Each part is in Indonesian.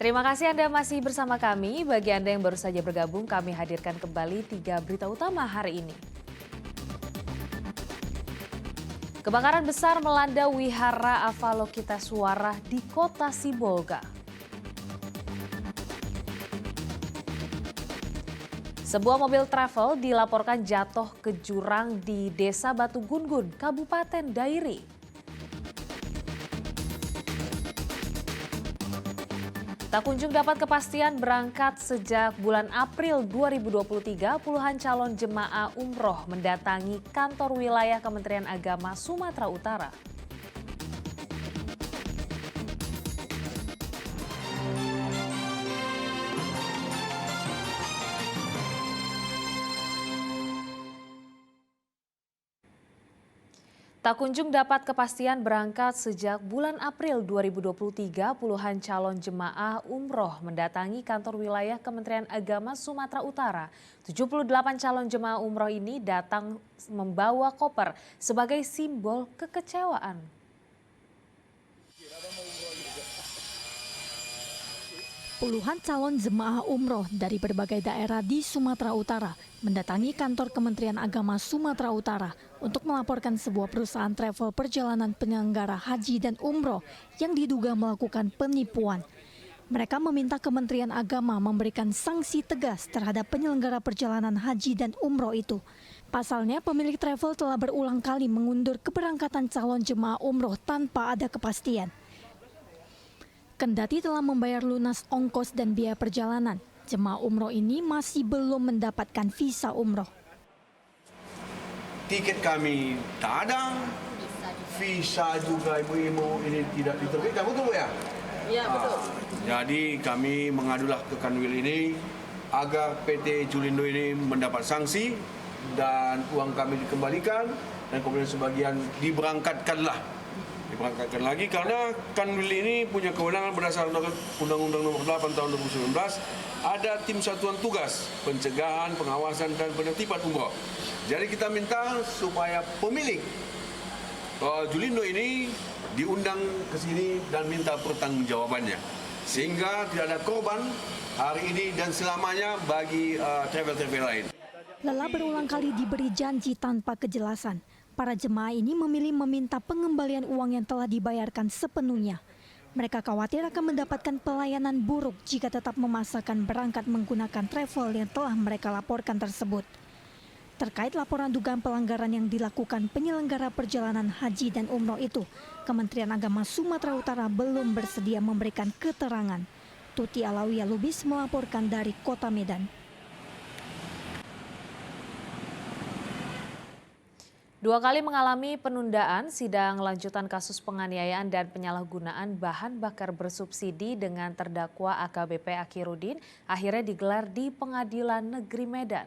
Terima kasih Anda masih bersama kami. Bagi Anda yang baru saja bergabung, kami hadirkan kembali 3 berita utama hari ini. Kebakaran besar melanda Wihara Avalokiteswara di kota Sibolga. Sebuah mobil travel dilaporkan jatuh ke jurang di Desa Batu Gungun, Kabupaten Dairi. Tak kunjung dapat kepastian berangkat sejak bulan April 2023, puluhan calon jemaah umroh mendatangi kantor wilayah Kementerian Agama Sumatera Utara. Tak kunjung dapat kepastian berangkat sejak bulan April 2023, puluhan calon jemaah umroh mendatangi kantor wilayah Kementerian Agama Sumatera Utara. 78 calon jemaah umroh ini datang membawa koper sebagai simbol kekecewaan. Puluhan calon jemaah umroh dari berbagai daerah di Sumatera Utara mendatangi kantor Kementerian Agama Sumatera Utara untuk melaporkan sebuah perusahaan travel perjalanan penyelenggara haji dan umroh yang diduga melakukan penipuan. Mereka meminta Kementerian Agama memberikan sanksi tegas terhadap penyelenggara perjalanan haji dan umroh itu. Pasalnya, pemilik travel telah berulang kali mengundur keberangkatan calon jemaah umroh tanpa ada kepastian. Kendati telah membayar lunas ongkos dan biaya perjalanan, jemaah umroh ini masih belum mendapatkan visa umroh. Tiket kami tak ada, visa juga ibu-ibu ini tidak diterbitkan, betul Bu ya? Iya betul. Jadi kami mengadulah ke Kanwil ini agar PT Julindo ini mendapat sanksi dan uang kami dikembalikan dan kemudian sebagian diberangkatkan lagi karena Kanwil ini punya kewenangan berdasarkan Undang-Undang Nomor 8 Tahun 2019 ada tim satuan tugas pencegahan, pengawasan dan penertiban umroh. Jadi kita minta supaya pemilik Julindo ini diundang ke sini dan minta pertanggungjawabannya sehingga tidak ada korban hari ini dan selamanya bagi travel-travel lain. Lelah berulang kali diberi janji tanpa kejelasan. Para jemaah ini memilih meminta pengembalian uang yang telah dibayarkan sepenuhnya. Mereka khawatir akan mendapatkan pelayanan buruk jika tetap memaksakan berangkat menggunakan travel yang telah mereka laporkan tersebut. Terkait laporan dugaan pelanggaran yang dilakukan penyelenggara perjalanan haji dan umroh itu, Kementerian Agama Sumatera Utara belum bersedia memberikan keterangan. Tuti Alawiyah Lubis melaporkan dari Kota Medan. 2 kali mengalami penundaan sidang lanjutan kasus penganiayaan dan penyalahgunaan bahan bakar bersubsidi dengan terdakwa AKBP Akhirudin akhirnya digelar di Pengadilan Negeri Medan.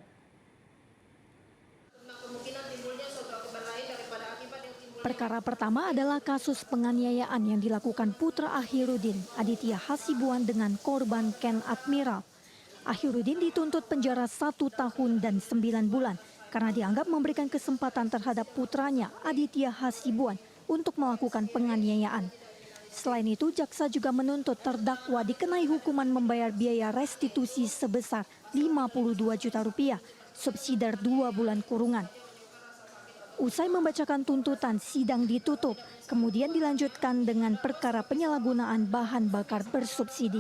Perkara pertama adalah kasus penganiayaan yang dilakukan putra Akhirudin, Aditya Hasibuan dengan korban Ken Admiral. Akhirudin dituntut penjara 1 tahun dan 9 bulan. Karena dianggap memberikan kesempatan terhadap putranya Aditya Hasibuan untuk melakukan penganiayaan. Selain itu, jaksa juga menuntut terdakwa dikenai hukuman membayar biaya restitusi sebesar 52 juta rupiah, subsidiar 2 bulan kurungan. Usai membacakan tuntutan, sidang ditutup, kemudian dilanjutkan dengan perkara penyalahgunaan bahan bakar bersubsidi.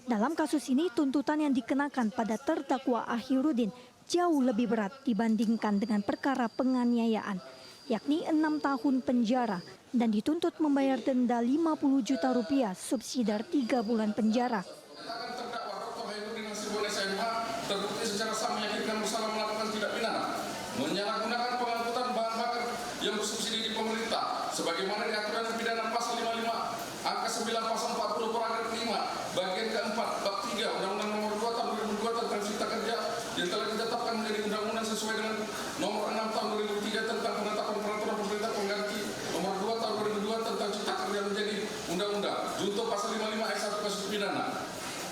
Dalam kasus ini, tuntutan yang dikenakan pada terdakwa Akhirudin jauh lebih berat dibandingkan dengan perkara penganiayaan, yakni 6 tahun penjara dan dituntut membayar denda 50 juta rupiah subsidiar 3 bulan penjara. Terdakwa Dr. Hairudin Hasibuan SMH terbukti secara sah meyakinkan bersalah melakukan tindak pidana menyalahgunakan pengangkutan bahan bakar yang bersubsidi di pemerintah sebagaimana diatur pidana pasal 55 angka 9 pasal 40 paragraf 5 bagian keempat bab 3 Undang-Undang Nomor 2 Tahun 2002 tentang Cipta Kerja yang telah ditetapkan menjadi undang-undang sesuai dengan Nomor 6 Tahun 2003 tentang penetapan peraturan pemerintah pengganti Nomor 2 Tahun 2002 tentang Cipta Kerja menjadi undang-undang. Junto pasal 55 ayat 1 kasus pidana.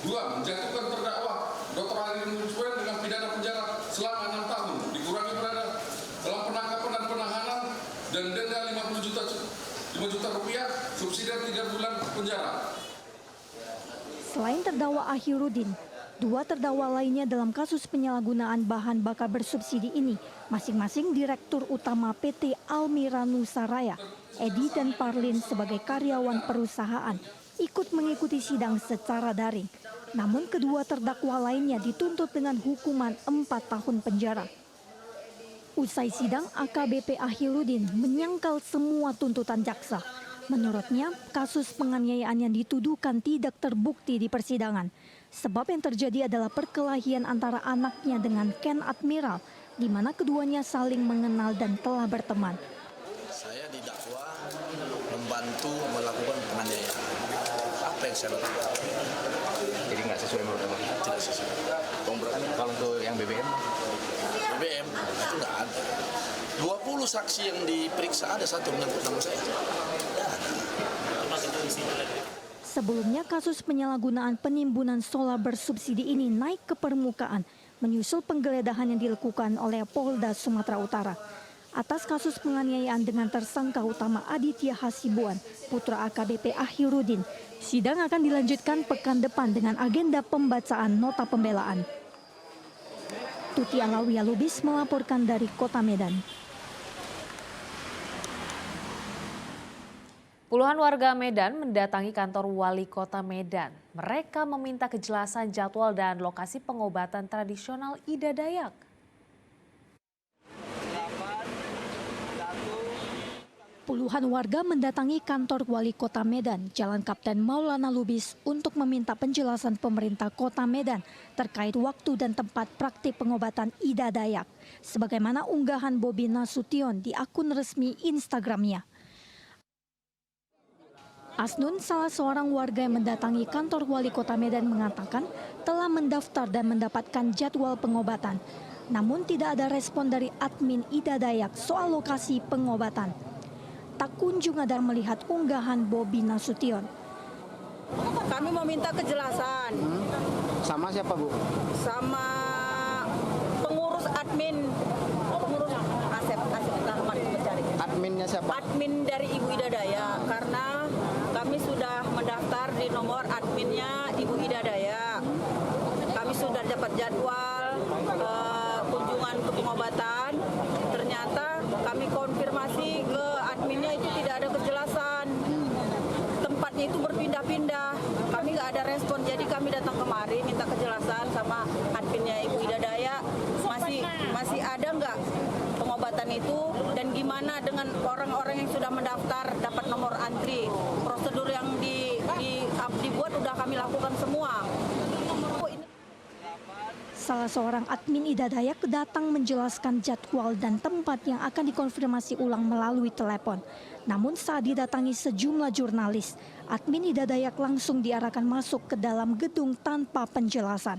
2. Menjatuhkan terdakwa Dr. Hairudin Hasibuan dengan pidana penjara selama 6 tahun dikurangi berada dalam penangkapan dan penahanan dan denda 5 juta rupiah subsidiar 3 bulan penjara. Selain terdakwa Ahirudin, 2 terdakwa lainnya dalam kasus penyalahgunaan bahan bakar bersubsidi ini, masing-masing Direktur Utama PT Almira Nusaraya, Edi dan Parlin sebagai karyawan perusahaan, ikut mengikuti sidang secara daring. Namun kedua terdakwa lainnya dituntut dengan hukuman 4 tahun penjara. Usai sidang, AKBP Ahirudin menyangkal semua tuntutan jaksa. Menurutnya, kasus penganiayaan yang dituduhkan tidak terbukti di persidangan. Sebab yang terjadi adalah perkelahian antara anaknya dengan Ken Admiral, di mana keduanya saling mengenal dan telah berteman. Saya didakwa membantu melakukan penganiayaan. Apa yang saya lakukan? Jadi nggak sesuai menurut Abang? Tidak sesuai. Kalau untuk yang BBM? BBM itu nggak ada. 20 saksi yang diperiksa ada 1 menyangkut nama saya. Sebelumnya kasus penyalahgunaan penimbunan solar bersubsidi ini naik ke permukaan menyusul penggeledahan yang dilakukan oleh Polda Sumatera Utara. Atas kasus penganiayaan dengan tersangka utama Aditya Hasibuan, putra AKBP Ahirudin, sidang akan dilanjutkan pekan depan dengan agenda pembacaan nota pembelaan. Tuti Alawiyah Lubis melaporkan dari Kota Medan. Puluhan warga Medan mendatangi kantor Wali Kota Medan. Mereka meminta kejelasan jadwal dan lokasi pengobatan tradisional Ida Dayak. Puluhan warga mendatangi kantor Wali Kota Medan, Jalan Kapten Maulana Lubis, untuk meminta penjelasan pemerintah Kota Medan terkait waktu dan tempat praktik pengobatan Ida Dayak, sebagaimana unggahan Bobi Nasution di akun resmi Instagramnya. Asnun, salah seorang warga yang mendatangi kantor Wali Kota Medan, mengatakan telah mendaftar dan mendapatkan jadwal pengobatan. Namun tidak ada respon dari admin Ida Dayak soal lokasi pengobatan. Tak kunjung ada melihat unggahan Bobi Nasution. Kami mau minta kejelasan. Sama siapa, Bu? Sama pengurus admin, pengurus Asep Rahmat mencari. Adminnya siapa? Admin dari Ibu Ida Dayak, karena kami sudah mendaftar di nomor adminnya Ibu Ida Dayak. Kami sudah dapat jadwal kunjungan ke pengobatan. Ternyata kami konfirmasi ke adminnya itu tidak ada kejelasan. Tempatnya itu berpindah-pindah. Kami nggak ada respon, jadi kami datang kemari minta kejelasan sama adminnya Ibu Ida Dayak. Masih ada nggak pengobatan itu, dan gimana dengan orang-orang yang sudah mendaftar dapat nomor antri. Prosedur yang dibuat udah kami lakukan semua. Salah seorang admin Ida Dayak datang menjelaskan jadwal dan tempat yang akan dikonfirmasi ulang melalui telepon. Namun saat didatangi sejumlah jurnalis, admin Ida Dayak langsung diarahkan masuk ke dalam gedung tanpa penjelasan.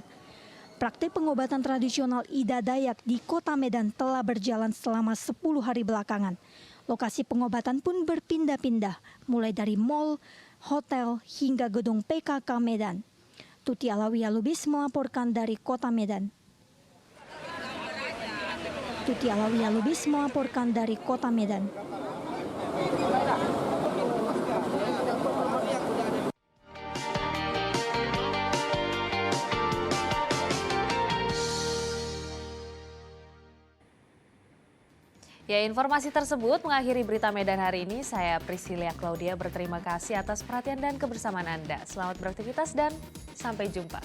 Praktik pengobatan tradisional Ida Dayak di Kota Medan telah berjalan selama 10 hari belakangan. Lokasi pengobatan pun berpindah-pindah, mulai dari mal, hotel, hingga gedung PKK Medan. Tuti Alawiyah Lubis melaporkan dari Kota Medan. Tuti Alawiyah Lubis melaporkan dari Kota Medan. Ya, informasi tersebut mengakhiri berita Medan hari ini. Saya Priscilia Claudia berterima kasih atas perhatian dan kebersamaan Anda. Selamat beraktivitas dan sampai jumpa.